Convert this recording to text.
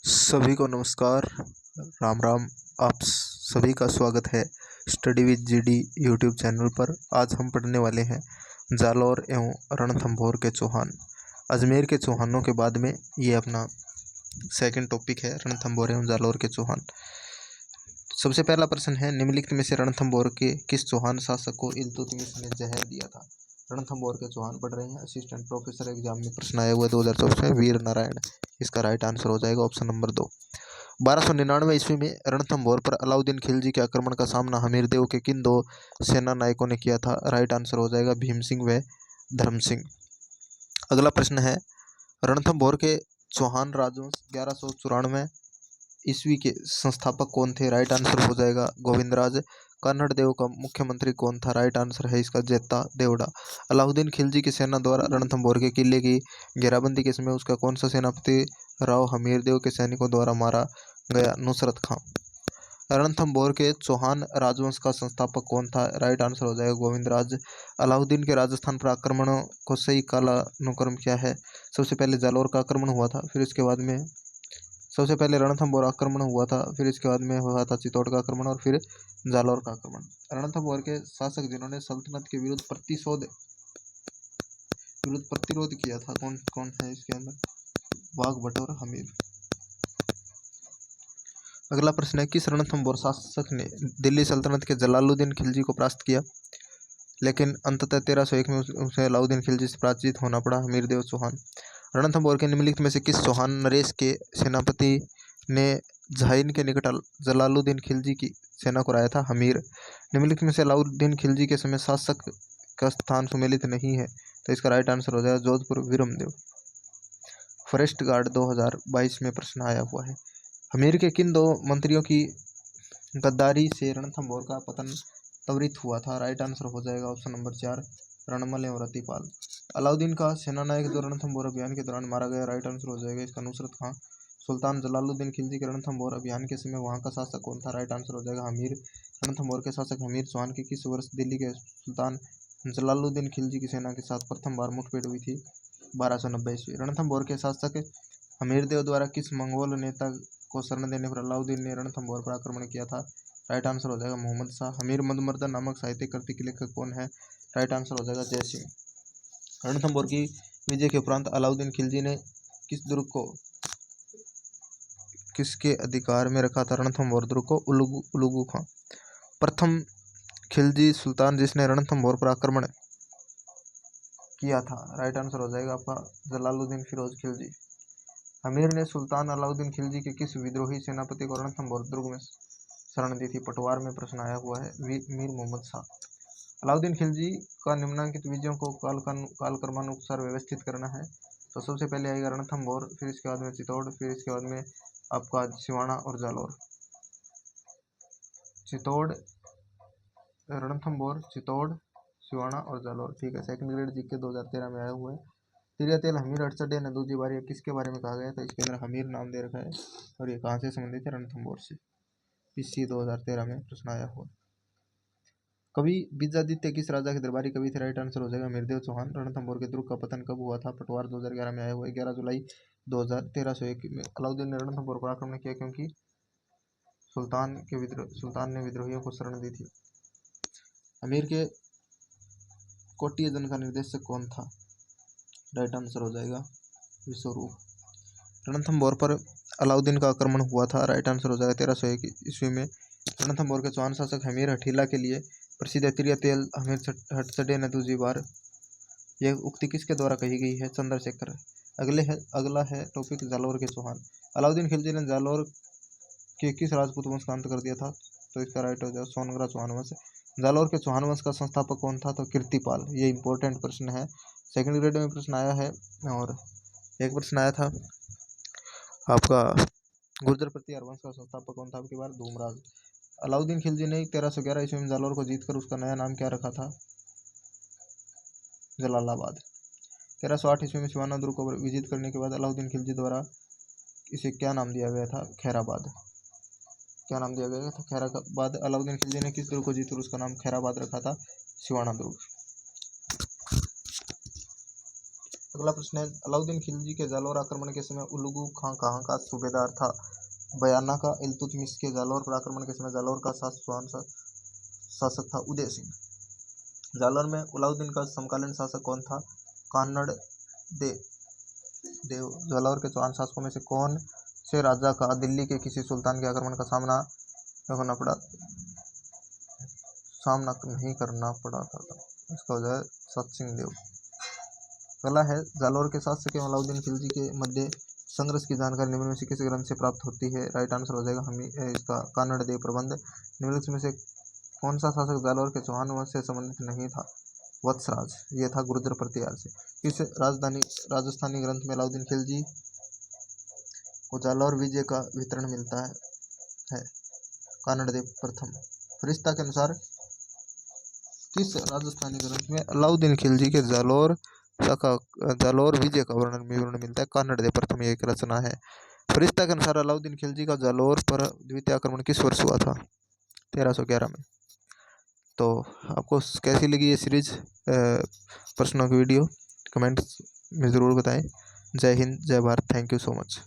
सभी को नमस्कार। राम राम। आप सभी का स्वागत है study with GD YouTube channel पर। आज हम पढ़ने वाले हैं जालौर एवं रणथंभौर के चौहान। अजमेर के चौहानों के बाद में ये अपना सेकंड टॉपिक है, रणथंभौर एवं जालौर के चौहान। सबसे पहला प्रश्न है, निम्नलिखित में से रणथंभौर के किस चौहान शासक को इल्तुतमिश ने जहर दिया था। रणथंभौर के चौहान पढ़ रहे हैं, असिस्टेंट प्रोफेसर एग्जाम में प्रश्न आया हुआ है 2024 में, वीर नारायण। इसका राइट आंसर हो जाएगा ऑप्शन नंबर 2। 1299 ईस्वी में रणथंभौर पर अलाउद्दीन खिलजी के आक्रमण का सामना हमीरदेव के किन दो सेना नायकों ने किया था। राइट आंसर हो जाएगा भीम सिंह व धर्म सिंह। अगला प्रश्न है, रणथंभौर के चौहान राजवंश 1194 ईस्वी के संस्थापक कौन थे। राइट आंसर हो जाएगा गोविंदराज। कन्नड़ देव का मुख्यमंत्री कौन था। राइट आंसर है इसका जेता देवड़ा। अलाउद्दीन खिलजी की सेना द्वारा रणथंभौर के किले की घेराबंदी के समय उसका कौन सा सेनापति राव हमीरदेव के सैनिकों द्वारा मारा गया। नुसरत खां। रणथंभौर के चौहान राजवंश का संस्थापक कौन था। राइट आंसर हो जाएगा गोविंदराज। अलाउद्दीन के राजस्थान पर आक्रमणों को सही कालानुक्रम क्या है। सबसे पहले जालौर का आक्रमण हुआ था, फिर इसके बाद में सबसे पहले रणथंभौर आक्रमण हुआ था, फिर इसके बाद में हुआ था चित्तौड़ का आक्रमण और फिर जालौर का आक्रमण। रणथंभौर के शासक जिन्होंने सल्तनत के विरुद्ध प्रतिरोध किया था, कौन कौन है इसके अंदर। वाघभट और हमीर। अगला प्रश्न है, किस रणथंभौर शासक ने दिल्ली सल्तनत के जलालुद्दीन खिलजी को परास्त किया, लेकिन अंततः 1301 में उसे अलाउद्दीन खिलजी से पराजित होना पड़ा। हमीरदेव चौहान। रणथंभौर के निम्नलिखित में से किस चौहान नरेश के सेनापति ने झाइन के निकट जलालुद्दीन खिलजी की सेना को हराया था। हमीर। निम्नलिखित में से अलाउद्दीन खिलजी के समय शासक का स्थान सुमेलित नहीं है, तो इसका राइट आंसर हो जाएगा जोधपुर विरमदेव। फॉरेस्ट गार्ड 2022 में प्रश्न आया हुआ है। हमीर के किन दो मंत्रियों की गद्दारी से रणथंभौर का पतन त्वरित हुआ था। राइट आंसर हो जाएगा ऑप्शन नंबर 4 रणमल एवं रतिपाल। अलाउद्दीन का सेनानायक जो रणथंभौर अभियान के दौरान मारा गया। राइट आंसर हो जाएगा इसका नुसरत खां। सुल्तान जलालुद्दीन खिलजी के रणथंभौर अभियान के समय वहां का शासक कौन था। राइट आंसर हो जाएगा हमीर। रणथंभौर के शासक हमीर चौहान की किस वर्ष दिल्ली के सुल्तान जलालुद्दीन खिलजी की सेना के साथ प्रथम बार मुठभेड़ हुई थी। 1290 ईस्वी। रणथंभौर के शासक हमीरदेव द्वारा किस मंगोल नेता को शरण देने पर अलाउद्दीन ने रणथंभौर पर आक्रमण किया था। राइट आंसर हो जाएगा मोहम्मद शाह। हमीर मधुमर्दन नामक साहित्यिक कृति के लेखक कौन है। राइट आंसर हो जाएगा जय सिंह। रणथंभौर की विजय के उपरांत अलाउद्दीन खिलजी ने किस दुर्ग को किसके अधिकार में रखा था। रणथंभौर दुर्ग को उलुगु खां। प्रथम खिलजी सुल्तान जिसने रणथंभौर पर आक्रमण किया था। राइट आंसर हो जाएगा आपका जलालुद्दीन फिरोज खिलजी। हमीर ने सुल्तान अलाउद्दीन खिलजी के किस विद्रोही सेनापति को रणथंभौर दुर्ग में शरण दी थी। पटवार में प्रश्न आया हुआ है। मीर मोहम्मद शाह। अलाउद्दीन खिलजी का निम्नांकित विजयों को कालक्रमानुसार व्यवस्थित करना है, तो सबसे पहले आएगा रणथंभौर, फिर इसके बाद में चित्तौड़, फिर इसके बाद में आपका सिवाना और जालौर। चित्तौड़, रणथंभौर, चित्तौड़, सिवाना और जालौर। ठीक है, सेकंड ग्रेड जीके 2013 में आया हुआ है। तिरियातेल हमीर अड़चडे ने दूसरी बार किसके बारे में कहा गया था। इसके अंदर हमीर नाम दे रखा है और ये कहाँ से संबंधित है, रणथंभौर से। पीसी 2013 में प्रश्न आया हुआ। कवि बीजादित्य किस राजा के दरबारी कवि थे। राइट आंसर हो जाएगा हमीरदेव चौहान। रणथंभौर के दुर्ग का पतन कब हुआ था। पटवार 2011 में आया हुआ है। 11 जुलाई 1301 में अलाउद्दीन ने रणथंभौर पर आक्रमण किया, क्योंकि सुल्तान ने विद्रोहियों को शरण दी थी। अमीर के कोटिय जन का निर्देशक कौन था। राइट आंसर हो जाएगा विश्वरूप। रणथंभौर पर अलाउद्दीन का आक्रमण हुआ था। राइट आंसर हो जाएगा 1301 ईस्वी में। रणथंभौर के चौहान शासक हमीर हठीला के लिए प्रसिद्ध है। तिरियातेल हमीर हटचडे ने दूसरी बार, यह उक्ति किसके द्वारा कही गई है। चंद्रशेखर। अगला है टॉपिक जालौर के चौहान। अलाउद्दीन खिलजी ने जालौर के किस राजपूत वंश का अंत कर दिया था, तो इसका राइट हो जाएगा सोनगरा चौहान वंश। जालौर के चौहान वंश का संस्थापक कौन था, तो कीर्तिपाल। ये इंपॉर्टेंट प्रश्न है, सेकंड ग्रेड में प्रश्न आया है। और एक प्रश्न आया था आपका गुर्जर प्रतिहार वंश का संस्थापक कौन था, आपकी बार धूमराज। अलाउद्दीन खिलजी ने 1311 ईस्वी में जालौर को जीतकर उसका नया नाम क्या रखा था, जलालाबाद। 1308 ईस्वी में सिवाना दुर्ग को विजित करने के बाद अलाउद्दीन खिलजी द्वारा इसे क्या नाम दिया गया था, खैराबाद। क्या नाम दिया गया था, खैराबाद। अलाउद्दीन खिलजी ने किस दुर्ग को जीतकर उसका नाम खैराबाद रखा था, सिवाना दुर्ग। अगला प्रश्न है, अलाउद्दीन खिलजी के जालौर आक्रमण के समय उलुगु खां कहाँ का सूबेदार था? बयाना का। इल्तुतमिश के जालौर पर आक्रमण के समय जालौर का शासक था उदय सिंह। जालौर में अलाउद्दीन का समकालीन शासक कौन था? कानड़ देव। जालौर के चौहान शासकों में से कौन से राजा का दिल्ली के किसी सुल्तान के आक्रमण का सामना नहीं करना पड़ा था? इसका वजह है सत सिंह देव। अगला है, जालौर के शासक एवं अलाउद्दीन खिलजी के मध्य संघर्ष की जानकारी निम्न में से किस ग्रंथ से प्राप्त होती है? राइट आंसर हो जाएगा इसका कानड़ देव प्रबंध। निम्नलिखित में से कौन सा शासक जालौर के चौहान वंश से संबंधित नहीं था? वत्सराज। ये था गुर्जर प्रतिहार से। इस राजस्थानी ग्रंथ में अलाउद्दीन खिलजी को जालौर विजय का वितरण मिलता है कानड़ देव प्रथम। फरिश्ता के अनुसार किस राजस्थानी ग्रंथ में अलाउद्दीन खिलजी के जालौर विजय का विवरण मिलता है? कानड़ देव प्रथम। ये एक रचना है। फरिश्ता के अनुसार अलाउद्दीन खिलजी का जालौर पर द्वितीय आक्रमण किस वर्ष हुआ था? 1311 में। तो आपको कैसी लगी ये सीरीज प्रश्नों की वीडियो? कमेंट्स में ज़रूर बताएं। जय हिंद, जय Bharat. Thank you so much.